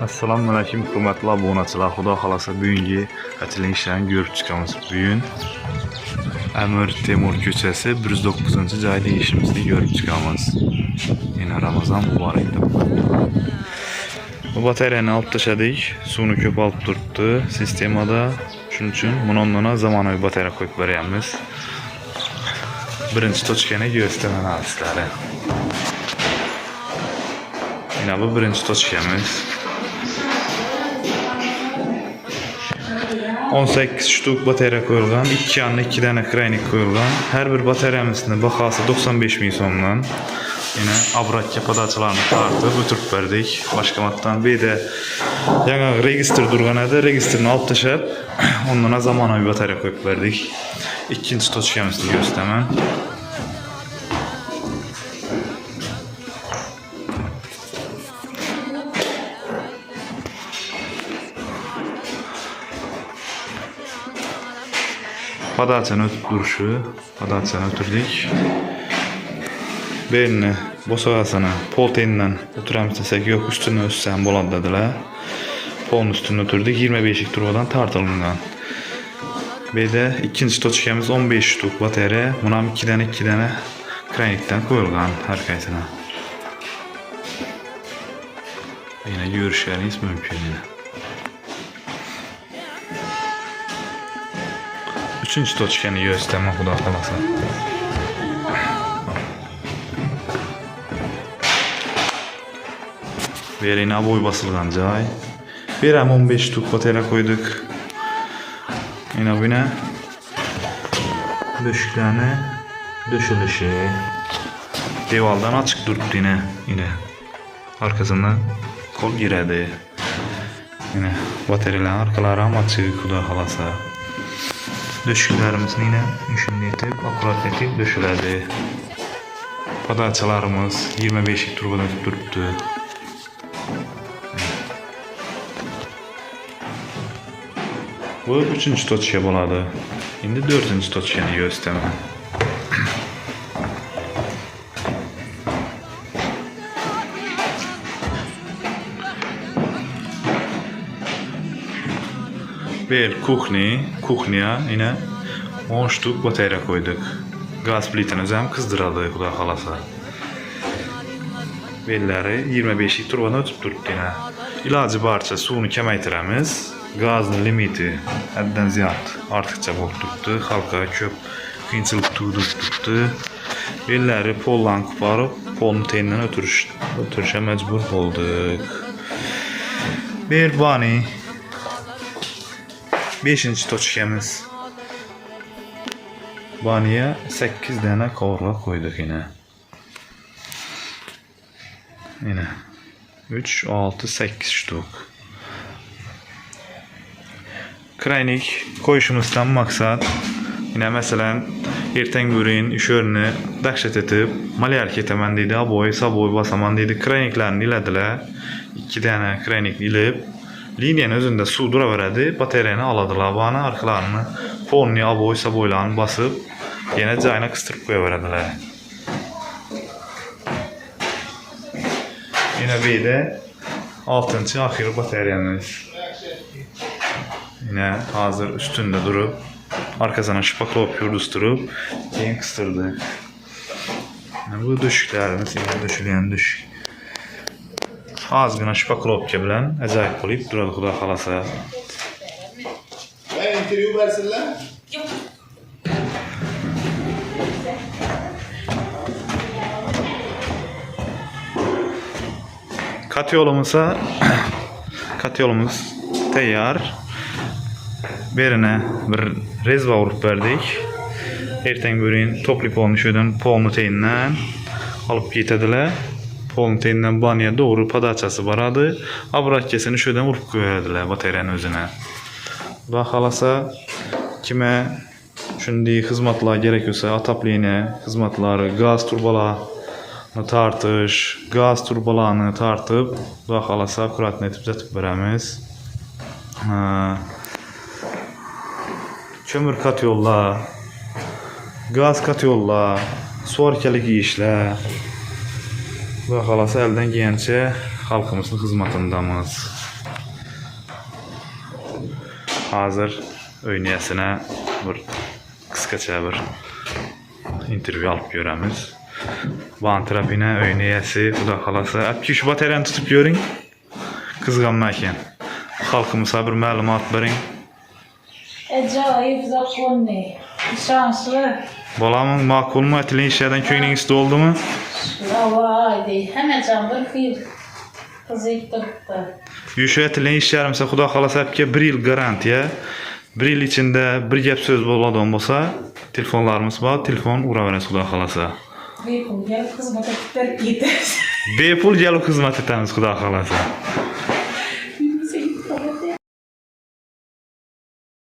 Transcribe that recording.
Assalamu alaykum hurmatli obunachilar. Xudo xolasa bugungi qachilin ishlarni ko'rib chiqamiz. Bugun Amir Temur ko'chasi 109-joyda ishimizni ko'rib chiqamiz. Yana Ramazon muborak deb. Bu batareyani olib tashladik. Suvni ko'p olib turibdi sistemada. Shuning uchun bundan zamonaviy batareya qo'yib beryapmiz. Birinchi tochkani gösteraman sizlarga. Yana bu birinchi tochkamiz. 18 shtuk batareya qo'yilgan, 2 yanına 2 tane kraynik qo'yilgan. Her bir batareyamizning bahosi 95 ming so'mdan. Yine abrakka podachalarni tartib o'tirib berdik. Boshqamatdan bir de yana registr turgan edi, registrni olib tashlab, ondan zamonaviy batareya qo'yib berdik. Ikkinchi tochkamizni ko'rsataman. Padachani o'tib duruşu, padachani o'tirdik. Belni, bo'sag'asini pol tenidan o'tiramiz desak, yo'q, ustini o'ssam bo'ladi dedilar. Polni ustini o'tirdik, 25 turbadan tartilgan. Bu yerda ikkinchi tochkamiz 15 shtuk batareya, buni ham 2 dana kranikdan qo'yilgan har qaysini. Yana ko'rishingiz mumkin. Üçüncü tochkani göstermem xudo xolasa. Berina boy basılgan joy. Bir ham 15 shtuk batareya qo'ydik. Yana buni döşüklarni döşülüşü. Devaldan açık turibdi yine. Arkasından kol giradi. Yine batareyalar arkalari ham açık xudo xolasa. Döşüklerimiz yine şunday etib, akurat etib döşüladi. Podachalarimiz 25 turbadan turibdi. Bu 3-chi tochka bo'ladi. Endi 4-chi tochkani gösteraman. Bir kuxnya yine 10 shtuk batareya qo'ydik. Gaz plitani ham qizdiradik xudo xolasa. Bellari 25 turbadan o'tib turibdi yine. Iloji boricha suvni kamaytiramiz. Gazning limiti haddan ziyod ortiqcha bo'lib turibdi. Xalqqa ko'p qiyinchilik tug'dirib turibdi. Bellari poldan qo'porib, polni tenidan o'tirishga majbur bo'ldik. Bir bani 5-chi tochkamiz. Baniya 8 dana qovurg'a qo'ydik yine. Yine 3, 6, 8 shtuk. Kraynik qo'yishimizdan maqsad yine masalan ertang bo'rin ish o'rnini dahshat etib, malyar ketaman deydi, aboy, saboy basaman deydi. Krayniklarni iladilar. 2 dana kraynik ilib liniyanın özünde suv duraveradi, batareyani oladilar, bana arkalarını polni, aboy, saboylarni basıp yana joyini qistirib qo'yaveradilar. Yine bu yerda 6-chi oxirgi batareyamiz. Yine hazır üstünde durup arkasına şıpaklop yurdusturib keyin qistirdik. Bu döşüklerimiz yine döşülgan döşük. Azgina shpaklopka bilan ajoyib qilib turadi xudo xolasa. Ben intervyu versinler. Yok. Kat yolumuz tayyor. Berine bir rezva urib berdik. Ertang bo'rin topli polni sho'dan polni tenidan olib ketadilar. Polni tenidan baniya doğru podachasi boradi. Abrakkasini sho'dan urib qo'yadilar batareyani o'zini. Xudo xolasa kime shunday xizmatlar kerak bo'lsa, atapleniya xizmatlari, gaz turbalarini tartish, gaz turbalarini tartib, xudo xolasa akkuratni etib uzatib beramiz. Kömür katyollar, gaz katyollar, suvarkalik ishlar. Xudo xolasa eldan kelgancha halkımızın hizmetindamiz. Hazır öyniyesine bir kıskaça bir intervyu alıp göremiz. Van terapine öyniyesi, Xudo xolasa. Apki şu bataryani tutup görün. Kızganmaken. Halkımıza bir ma'lumot bering. Ajoyib zakonni. Ishonchli. Bolamın ma'qulmi? Aytilgan ishlardan ko'nglingiz to'ldimi? Voy dey. Hammajon bir xil qiziq turibdi. Yusha aytilgan ishlarimizda Xudo xolasa apki 1 yil garantiya. 1 yil ichida bir gap so'z bo'ladigan bo'lsa, telefonlarimiz bor, telefon uraverasiz Xudo xolasa. Bepul gelib xizmat etib berib ketasiz. Bepul gelib xizmat etamiz Xudo xolasa.